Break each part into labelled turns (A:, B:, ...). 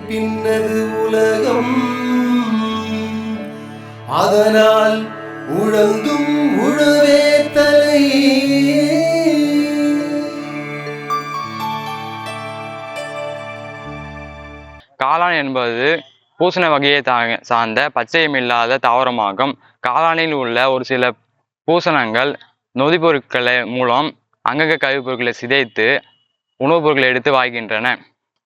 A: பின்னது உலகம் அதனால் உழந்தும் உழவே தலை.
B: காளான் என்பது பூசண வகையை சார்ந்த பச்சையமில்லாத தாவரமாகும். காளானில் உள்ள ஒரு சில பூசணங்கள் நொதிப்பொருட்களை மூலம் அங்கக கழிவுப் பொருட்களை சிதைத்து உணவுப் பொருட்களை எடுத்து வாய்க்கின்றன.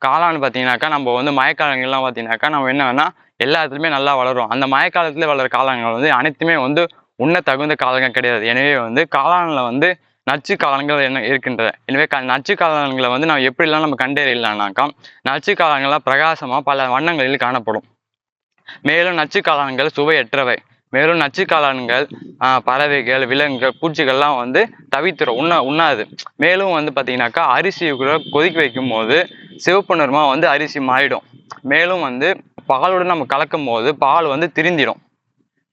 B: காளான் பார்த்தீங்கன்னாக்கா நம்ம வந்து மழைக்காலங்கள்லாம் பார்த்தீங்கன்னாக்கா நம்ம என்ன வேணா எல்லா இடத்துலையுமே நல்லா வளரும். அந்த மழைக்காலத்தில் வளர காளான்கள் வந்து அனைத்துமே வந்து உண்ண தகுந்த காளான்கள் கிடையாது. எனவே வந்து காளானில் வந்து நச்சு காளான்கள் என்ன இருக்கின்றன. எனவே நச்சு காளான்களை வந்து நம்ம எப்படிலாம் நம்ம கண்டறியலாம்னாக்கா, நச்சு காளான்கள்லாம் பிரகாசமாக பல வண்ணங்களில் காணப்படும். மேலும் நச்சு காளான்கள் சுவையற்றவை. மேலும் நச்சு காளான்கள் பறவைகள், விலங்குகள், பூச்சிகள்லாம் வந்து தவித்துரும், உண்ணாது. மேலும் வந்து பார்த்தீங்கன்னாக்கா அரிசி கொதிக்க வைக்கும் போது சிவப்பு நிறமாக வந்து அரிசி மாறிடும். மேலும் வந்து பாலுடன் நம்ம கலக்கும் போது பால் வந்து திரிந்திடும்.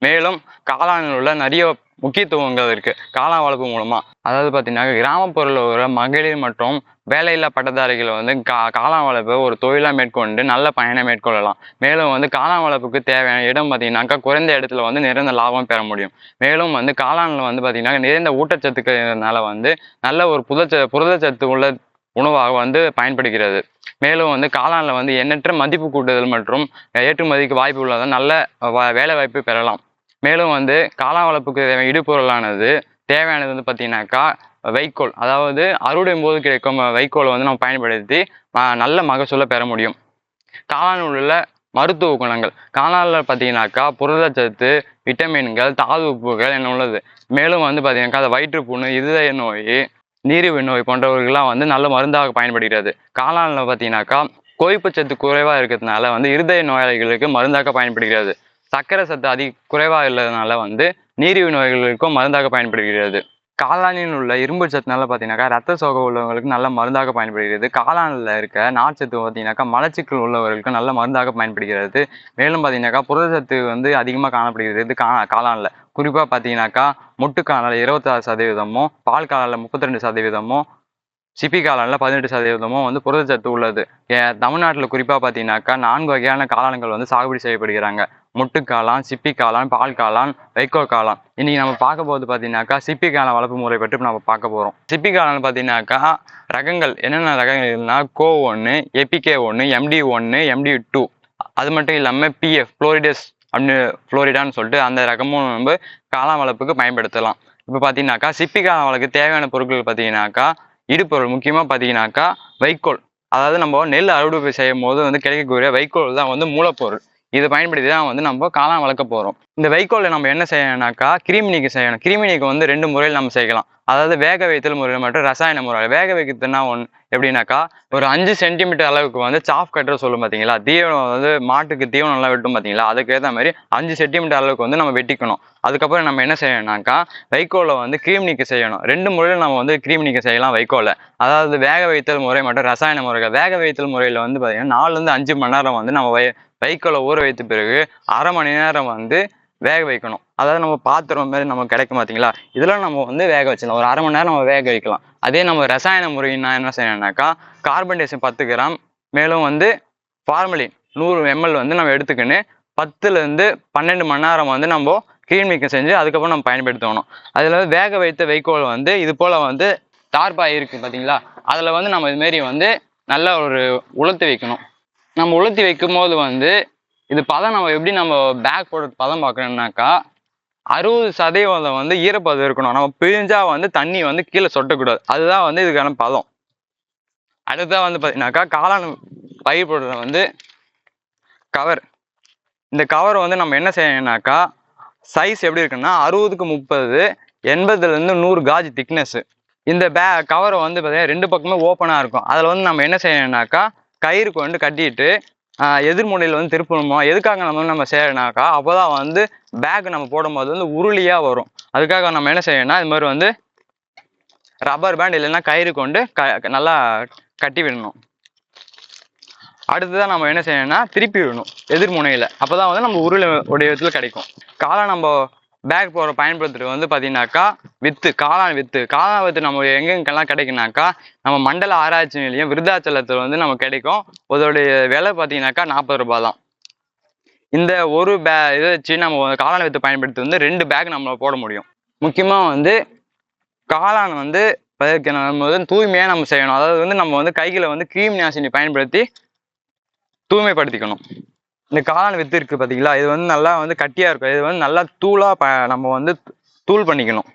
B: மேலும் காளானில் உள்ள நிறைய முக்கியத்துவங்கள் இருக்கு காளான் வளர்ப்பு மூலமா. அதாவது பார்த்தீங்கன்னா கிராமப்புறத்தில் உள்ள மகளிர் மற்றும் வேலையில்லா பட்டதாரிகளை வந்து காளான் வளர்ப்பு ஒரு தொழிலாக மேற்கொண்டு நல்ல பயனை மேற்கொள்ளலாம். மேலும் வந்து காளான் வளர்ப்புக்கு தேவையான இடம் பார்த்தீங்கன்னாக்கா குறைந்த இடத்துல வந்து நிறைந்த லாபம் பெற முடியும். மேலும் வந்து காளானில் வந்து பார்த்தீங்கன்னா நிறைந்த ஊட்டச்சத்துக்கிறதுனால வந்து நல்ல ஒரு புரதச்சத்து உள்ள உணவாக வந்து பயன்படுகிறது. மேலும் வந்து காளானில் வந்து எண்ணற்ற மதிப்பு கூட்டுதல் மற்றும் ஏற்றுமதிக்கு வாய்ப்பு உள்ளதால் நல்ல வேலை வாய்ப்பு பெறலாம். மேலும் வந்து காளான் வளர்ப்புக்கு இடுபொருளானது தேவையானது வந்து பார்த்தீங்கன்னாக்கா வைக்கோல், அதாவது அறுவடையும் போது கிடைக்கும் வைக்கோலை வந்து நம்ம பயன்படுத்தி நல்ல மகசூலை பெற முடியும். காளானில் உள்ள மருத்துவ குணங்கள் காளானில் பார்த்தீங்கன்னாக்கா புரதச்சத்து, விட்டமின்கள், தாது உப்புகள் என்ன உள்ளது. மேலும் வந்து பார்த்தீங்கன்னாக்கா அது வயிற்றுப்புண்ணு, இருதய நோய், நீரிழிவு நோய் போன்றவர்கள்லாம் வந்து நல்ல மருந்தாக பயன்படுகிறது. காளானில் பார்த்தீங்கன்னாக்கா கொழுப்புச்சத்து குறைவாக இருக்கிறதுனால வந்து இருதய நோயாளிகளுக்கு மருந்தாக பயன்படுகிறது. சர்க்கரை சத்து குறைவாக உள்ளதுனால வந்து நீரிழிவு நோய்களுக்கும் மருந்தாக பயன்படுகிறது. காளானில் உள்ள இரும்பு சத்துனால பார்த்தீங்கன்னாக்கா ரத்த சோகை உள்ளவங்களுக்கு நல்ல மருந்தாக பயன்படுகிறது. காளானில் இருக்க நார்ச்சத்து பார்த்தீங்கன்னாக்கா மலச்சிக்கல் உள்ளவர்களுக்கு நல்ல மருந்தாக பயன்படுகிறது. மேலும் பார்த்தீங்கன்னாக்கா புரதச்சத்து வந்து அதிகமாக காணப்படுகிறது காளானில். குறிப்பாக பார்த்தீங்கன்னாக்கா முட்டு காளானில் 26%, பால் காளானில் 32%, சிப்பி காளானில் 18% வந்து புரதச்சத்து உள்ளது. தமிழ்நாட்டில் குறிப்பாக பார்த்தீங்கன்னாக்கா 4 வகையான காளான்கள் வந்து சாகுபடி செய்யப்படுகிறாங்க. முட்டு காளான், சிப்பி காளான், பால் காளான், வைக்கோல் காளான். இன்னைக்கு நம்ம பார்க்க போது பார்த்தீங்கன்னாக்கா சிப்பி காளான் வளர்ப்பு முறை பற்றி நம்ம பார்க்க போகிறோம். சிப்பி காளான் பார்த்தீங்கன்னாக்கா ரகங்கள் என்னென்ன ரகங்கள்னா கோ1, எபிகே1, MD1, MD2, அது மட்டும் இல்லாமல் பிஎஃப் ஃப்ளோரிடஸ் அப்படின்னு ஃப்ளோரிடான்னு சொல்லிட்டு அந்த ரகமும் நம்ம காளான் வளர்ப்புக்கு பயன்படுத்தலாம். இப்போ பார்த்தீங்கன்னாக்கா சிப்பி காளான் வளர்க்க தேவையான பொருட்கள் பார்த்தீங்கன்னாக்கா இடுபொருள் முக்கியமாக பார்த்தீங்கன்னாக்கா வைக்கோல், அதாவது நம்ம நெல் அறுவடை செய்யும் போது வந்து கிடைக்கக்கூடிய வைக்கோல் தான் வந்து மூலப்பொருள். இதை பயன்படுத்தி தான் வந்து நம்ம காளான் வளர்க்க போகிறோம். இந்த வைக்கோலில் நம்ம என்ன செய்யணும்னாக்கா கிருமி நீக்கம் செய்யணும். கிருமி நீக்கம் வந்து 2 முறையில் நம்ம செய்யலாம். அதாவது வேக வைத்தல் முறையில் மற்றும் ரசாயன முறையில். வேக வைக்கிறதுனா எப்படின்னாக்கா ஒரு 5 சென்டிமீட்டர் அளவுக்கு வந்து சாஃப் கட்டர் சொல்லும் பார்த்தீங்களா, தீவனம் வந்து மாட்டுக்கு தீவனம் நல்லா வெட்டும் பார்த்தீங்களா, அதுக்கு ஏற்ற மாதிரி 5 சென்டிமீட்டர் அளவுக்கு வந்து நம்ம வெட்டிக்கணும். அதுக்கப்புறம் நம்ம என்ன செய்யணும்னாக்கா வைக்கோலை வந்து கிருமி நீக்கம் செய்யணும். 2 முறையில் நம்ம வந்து கிருமி நீக்கம் செய்யலாம் வைக்கோலை. அதாவது வேக வைத்தல் முறை மற்றும் ரசாயன முறைகள். வேக வைத்தல் முறையில் வந்து பார்த்தீங்கன்னா 4 to 5 மணி நேரம் வந்து நம்ம வைக்கோலை ஊற வைத்த பிறகு அரை மணி நேரம் வந்து வேக வைக்கணும். அதாவது நம்ம பாத்திரம் மாதிரி நம்ம கிடைக்கும் பார்த்தீங்களா, இதெல்லாம் நம்ம வந்து வேக வச்சிடலாம். ஒரு அரை மணி நேரம் நம்ம வேக வைக்கலாம். அதே நம்ம ரசாயன முறைன்னா என்ன செய்யணும்னாக்கா கார்பன் டை ஆக்சைடு 10 கிராம், மேலும் வந்து ஃபார்மலின் 100 ml வந்து நம்ம எடுத்துக்கின்னு 10 to 12 மணி நேரம் வந்து நம்ம கிருமி நீக்கம் செஞ்சு அதுக்கப்புறம் நம்ம பயன்படுத்தணும். அதில் வேக வைத்த வைக்கோல் வந்து இது போல் வந்து தார்பாய் இருக்குது பார்த்தீங்களா, அதில் வந்து நம்ம இதுமாரி வந்து நல்லா ஒரு உலர்த்தி வைக்கணும். நம்ம உலர்த்தி வைக்கும் போது வந்து இது பதம் நம்ம எப்படி நம்ம பேக் போடுற பதம் பார்க்கணும்னாக்கா 60% வந்து ஈரப்பதம் இருக்கணும். நம்ம பிழிஞ்சா வந்து தண்ணி வந்து கீழே சொட்டக்கூடாது. அதுதான் வந்து இதுக்கான பதம். அடுத்ததான் வந்து பார்த்தீங்கன்னாக்கா காளான் பயிர் போடுற வந்து கவர். இந்த கவர் வந்து நம்ம என்ன செய்யணும்னாக்கா சைஸ் எப்படி இருக்குன்னா 60க்கு 30, 80 to 100 காஜ் திக்னஸ். இந்த கவரை வந்து பார்த்தீங்கன்னா 2 பக்கமே ஓப்பனாக இருக்கும். அதில் வந்து நம்ம என்ன செய்யணும்னாக்கா கயிறு கொண்டு கட்டிட்டு எதிர்முனையில் வந்து திருப்பணுமோ. எதுக்காக நம்ம செய்யணும்னாக்கா அப்போதான் வந்து பேக் நம்ம போடும்போது வந்து உருளியாக வரும். அதுக்காக நம்ம என்ன செய்யணும்னா இது மாதிரி வந்து ரப்பர் பேண்ட் இல்லைன்னா கயிறு கொண்டு நல்லா கட்டி விடணும். அடுத்ததான் நம்ம என்ன செய்யணும்னா திருப்பி விடணும் எதிர்முனையில். அப்போதான் வந்து நம்ம உருளை வடிவத்தில் கிடைக்கும். காளான் நம்ம பேக் போட பயன்படுத்துறது வந்து பார்த்தீங்கன்னாக்கா காளான் வித்து நம்ம எங்கெங்கெல்லாம் கிடைக்குனாக்கா நம்ம மண்டல ஆராய்ச்சி நிலையம் விருதாச்சலத்தில் வந்து நம்ம கிடைக்கும். அதோடைய விலை பார்த்தீங்கன்னாக்கா 40 ரூபாய் தான். இந்த ஒரு இதை வச்சு நம்ம காளான் வித்து பயன்படுத்தி வந்து 2 பேக் நம்ம போட முடியும். முக்கியமாக வந்து காளான் வந்து நம்ம வந்து தூய்மையாக நம்ம செய்யணும். அதாவது வந்து நம்ம வந்து கைகளை வந்து கிருமி நாசினி பயன்படுத்தி தூய்மைப்படுத்திக்கணும். இந்த காளான் வித்து இருக்கு பார்த்தீங்களா, இது வந்து நல்லா வந்து கட்டியாக இருக்கும். இது வந்து நல்லா நம்ம வந்து தூள் பண்ணிக்கணும்.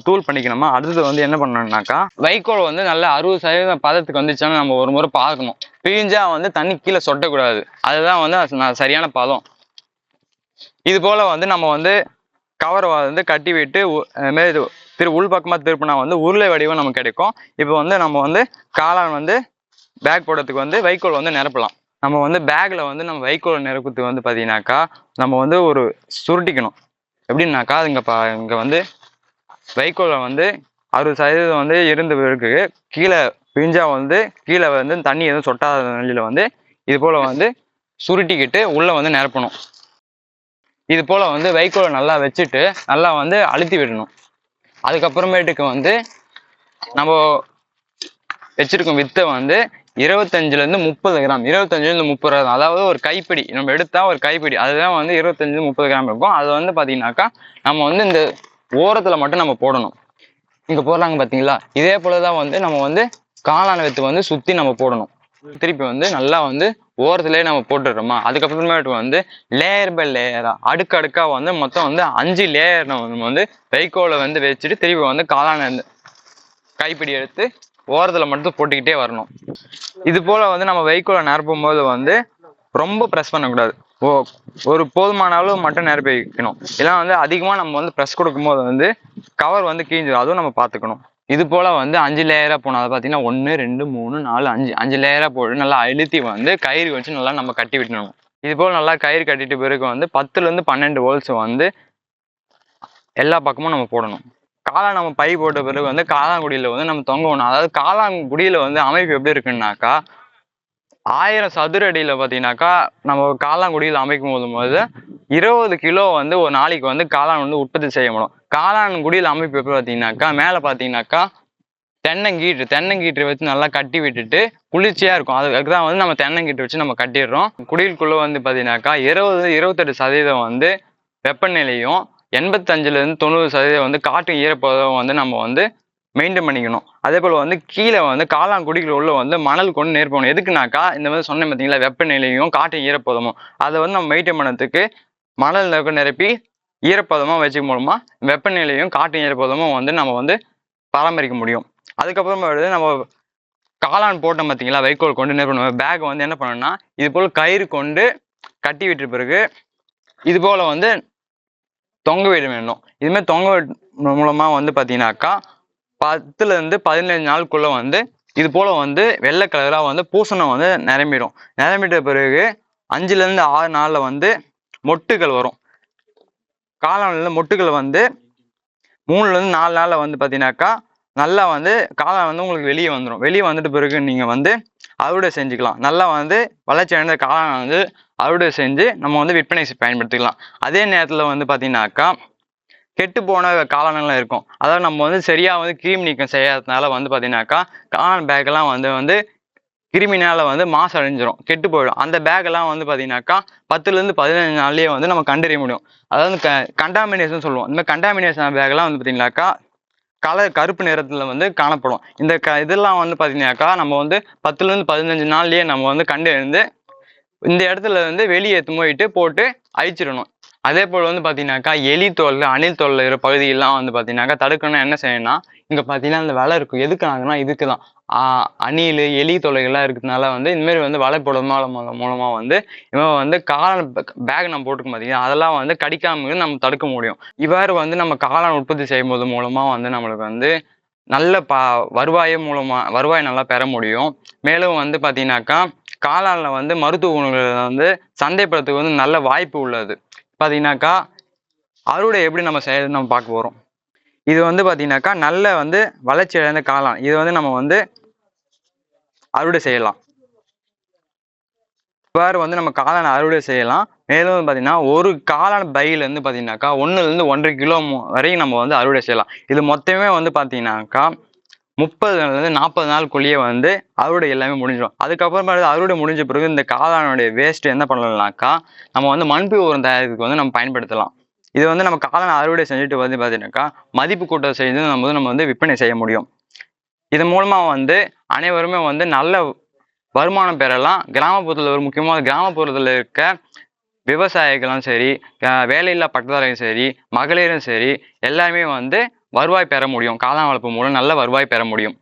B: தூள் பண்ணிக்கணுமா. அடுத்தது வந்து என்ன பண்ணணும்னாக்கா வைக்கோல் வந்து நல்லா 60% பதத்துக்கு வந்துச்சுன்னா நம்ம ஒரு முறை பார்க்கணும். பிழிஞ்சா வந்து தண்ணி கீழே சொட்டக்கூடாது. அதுதான் வந்து சரியான பதம். இது போல வந்து நம்ம வந்து கவரை வந்து கட்டி விட்டு உள்பக்கமாக திருப்பினா வந்து உருளை வடிவம் நமக்கு கிடைக்கும். இப்போ வந்து நம்ம வந்து காளான் வந்து பேக் போடுறதுக்கு வந்து வைக்கோல் வந்து நிரப்பலாம். நம்ம வந்து பேக்ல வந்து நம்ம வைக்கோல் நிரப்புறதுக்கு வந்து பார்த்தீங்கன்னாக்கா நம்ம வந்து ஒரு சுருட்டிக்கணும். எப்படின்னாக்கா இங்கே வந்து வைக்கோலை வந்து 60% வந்து இருந்து இருக்கு. கீழே பிஞ்சா வந்து கீழே வந்து தண்ணி எதுவும் சொட்டாத நிலையில வந்து இது போல வந்து சுருட்டிக்கிட்டு உள்ள வந்து நிரப்பணும். இது போல வந்து வைக்கோலை நல்லா வச்சுட்டு நல்லா வந்து அழுத்தி விடணும். அதுக்கப்புறமேட்டுக்கு வந்து நம்ம வச்சிருக்கோம் வித்தை வந்து 25-30 கிராம் 25-30 கிராம், அதாவது ஒரு கைப்பிடி நம்ம எடுத்தா ஒரு கைப்பிடி, அதுதான் வந்து 25-30 கிராம் இருக்கும். அது வந்து பார்த்தீங்கன்னாக்கா நம்ம வந்து இந்த ஓரத்தில் மட்டும் நம்ம போடணும். இங்கே போடுறாங்க பார்த்தீங்களா, இதே போலதான் வந்து நம்ம வந்து காளான் வித்து வந்து சுற்றி நம்ம போடணும். திருப்பி வந்து நல்லா வந்து ஓரத்துலேயே நம்ம போட்டுடுறோமா. அதுக்கப்புறமேட்டு வந்து லேயர் பை லேயரா அடுக்கடுக்கா வந்து மொத்தம் வந்து 5 லேயர் நம்ம வந்து வைக்கோலை வந்து வச்சுட்டு திருப்பி வந்து காளான் கைப்பிடி எடுத்து ஓரத்தில் மட்டும் போட்டுக்கிட்டே வரணும். இது போல வந்து நம்ம வைக்கோலை நிரப்பும் போது வந்து ரொம்ப ப்ரெஸ் பண்ணக்கூடாது. ஒரு போதுமான அளவு மட்டும் நிரப்பி வைக்கணும். இதெல்லாம் வந்து அதிகமாக நம்ம வந்து ப்ரெஸ் கொடுக்கும்போது வந்து கவர் வந்து கிழிஞ்சிடும். அதுவும் நம்ம பார்த்துக்கணும். இது போல வந்து 5 லேயரா போனோம். அதை பார்த்தீங்கன்னா 1 2 3 4 5 லேயரா போட்டு நல்லா அழுத்தி வந்து கயிறு வச்சு நல்லா நம்ம கட்டி விட்டணும். இது போல நல்லா கயிறு கட்டிட்டு பிறகு வந்து 10-12 ஹோல்ஸ் வந்து எல்லா பக்கமும் நம்ம போடணும். காளான் நம்ம பை போட்ட பிறகு வந்து காளாங்குடியில் வந்து நம்ம தொங்கணும். அதாவது காளாங்குடியில் வந்து அமைப்பு எப்படி இருக்குன்னாக்கா 1000 சதுர அடியில் பார்த்தீங்கன்னாக்கா நம்ம காளாங்குடியில் அமைக்கும் போது 20 கிலோ வந்து ஒரு நாளைக்கு வந்து காளான் வந்து உற்பத்தி செய்ய முடியும். காளான்குடியில் அமைப்பு எப்படி பார்த்தீங்கன்னாக்கா மேலே பார்த்தீங்கன்னாக்கா தென்னங்கீற்று வச்சு நல்லா கட்டி விட்டுட்டு குளிர்ச்சியாக இருக்கும். அதுதான் வந்து நம்ம தென்னங்கீற்று வச்சு நம்ம கட்டிடுறோம். குடிலுக்குள்ளே வந்து பார்த்தீங்கன்னாக்கா 20-28% வந்து வெப்பநிலையும் 85-90% வந்து காற்று ஈரப்பதம் வந்து நம்ம வந்து மெயின்டைன் பண்ணிக்கணும். அதே போல் வந்து கீழே வந்து காளாங்குடிகள் உள்ள வந்து மணல் கொண்டு நிரப்பணும். எதுக்குனாக்கா இந்த மாதிரி சொன்னேன் பார்த்தீங்களா, வெப்பநிலையும் காற்று ஈரப்பதமும் அதை வந்து நம்ம மெயின்டைன் பண்ணதுக்கு மணல் நிரப்பி ஈரப்பதமாக வச்சுக்க மூலமா வெப்பநிலையும் காற்று ஈரப்பதமும் வந்து நம்ம வந்து பராமரிக்க முடியும். அதுக்கப்புறமா நம்ம காளான் போட்டோம் பார்த்தீங்களா, வைக்கோல் கொண்டு நிரப்பணும். பேக் வந்து என்ன பண்ணணும்னா இது போல் கயிறு கொண்டு கட்டி விட்ட பிறகு இது போல் வந்து தொங்க விட வேண்டும். இதுமாதிரி தொங்க மூலமா வந்து பார்த்தீங்கன்னாக்கா 10-15 நாளுக்குள்ள வந்து இது போல வந்து வெள்ளை கலரா வந்து பூசணம் வந்து நிரம்பிட்ட பிறகு 5-6 நாள்ல வந்து மொட்டுகள் வரும். காளான்ல மொட்டுகள் வந்து 3-4 நாள்ல வந்து பார்த்தீங்கன்னாக்கா நல்லா வந்து காளான் வந்து உங்களுக்கு வெளியே வந்துடும். வெளியே வந்துட்ட பிறகு நீங்க வந்து அறுவடை செஞ்சுக்கலாம். நல்லா வந்து வளர்ச்சி அடைந்த காளான் வந்து அறுவடை செஞ்சு நம்ம வந்து விற்பனை பயன்படுத்திக்கலாம். அதே நேரத்தில் வந்து பார்த்தீங்கன்னாக்கா கெட்டு போன காளான்லாம் இருக்கும். அதாவது நம்ம வந்து சரியா வந்து கிருமி நீக்கம் செய்யாததுனால வந்து பார்த்தீங்கன்னாக்கா காளான் பேக்கெல்லாம் வந்து கிருமினால வந்து மாசு அடைஞ்சிரும், கெட்டு போயிடும். அந்த பேக்கெல்லாம் வந்து பார்த்தீங்கன்னாக்கா 10-15 நாள்லயே வந்து நம்ம கண்டறிய முடியும். அதாவது கண்டாமினேஷன் சொல்லுவோம். இந்த கண்டாமினேஷன் பேக்கெல்லாம் வந்து பார்த்தீங்கன்னாக்கா கருப்பு நிறத்துல வந்து காணப்படும். இந்த இதெல்லாம் வந்து பார்த்தீங்கன்னாக்கா நம்ம வந்து 10-15 நாள்லயே நம்ம வந்து கண்டறிந்து இந்த இடத்துல வந்து வெளியே போயிட்டு போட்டு அழிச்சிடணும். அதே போல் வந்து பார்த்தீங்கன்னாக்கா எலி தொல்லை அணில் தொல்லை இருக்கிற பகுதியெல்லாம் வந்து பார்த்தீங்கன்னாக்கா தடுக்கணும்னா என்ன செய்யணும்னா இங்கே பார்த்தீங்கன்னா இந்த வலை இருக்கும். எதுக்கு ஆகுதுன்னா இதுக்கு தான் அணில் எலி தொல்லைகள்லாம் இருக்கிறதுனால வந்து இந்தமாரி வந்து வலை போடுறது மூலமாக வந்து இவன் வந்து காளான் பேக் நம்ம போட்டுக்க பார்த்தீங்கன்னா அதெல்லாம் வந்து கடிக்காம நம்ம தடுக்க முடியும். இவ்வாறு வந்து நம்ம காளான் உற்பத்தி செய்யும் போது மூலமாக வந்து நம்மளுக்கு வந்து நல்ல வருவாய் நல்லா பெற முடியும். மேலும் வந்து பார்த்தீங்கன்னாக்கா காளான்ல வந்து மருத்துவ குணங்களை வந்து சந்தைப்படுத்துக்கு வந்து நல்ல வாய்ப்பு உள்ளது. பார்த்தீங்கன்னாக்கா அறுவடை எப்படி நம்ம செய்யறது நம்ம பார்க்க போகிறோம். இது வந்து பார்த்தீங்கன்னாக்கா நல்ல வந்து வளர்ச்சி அடைந்த காளான், இது வந்து நம்ம வந்து அறுவடை செய்யலாம். இவ்வாறு வந்து நம்ம காளான் அறுவடை செய்யலாம். மேலும் பார்த்தீங்கன்னா ஒரு காளான் பையிலேருந்து பார்த்தீங்கன்னாக்கா 1லேருந்து 1.5 கிலோ வரையும் நம்ம வந்து அறுவடை செய்யலாம். இது மொத்தமே வந்து பார்த்தீங்கன்னாக்கா 30லேருந்து 40 நாளுக்குள்ளேயே வந்து அறுவடை எல்லாமே முடிஞ்சிடும். அதுக்கப்புறமா அறுவடை முடிஞ்ச பிறகு இந்த காளானுடைய வேஸ்ட் என்ன பண்ணலாம்னாக்கா நம்ம வந்து மண்புழு உரம் தயாரிக்கிறதுக்கு வந்து நம்ம பயன்படுத்தலாம். இது வந்து நம்ம காளான் அறுவடை செஞ்சுட்டு வந்து பார்த்தீங்கன்னாக்கா மதிப்பு கூட்டல் செய்து நம்ம வந்து விற்பனை செய்ய முடியும். இதன் மூலமா வந்து அனைவருமே வந்து நல்ல வருமானம் பெறலாம். கிராமப்புறத்தில் ஒரு முக்கியமாக கிராமப்புறத்தில் இருக்க விவசாயிகளும் சரி, வேலையில்லா பட்டதாரிகளும் சரி, மகளிரும் சரி, எல்லாருமே வந்து வருவாய் பெற முடியும். காளான் வளர்ப்பு மூலம் நல்ல வருவாய் பெற முடியும்.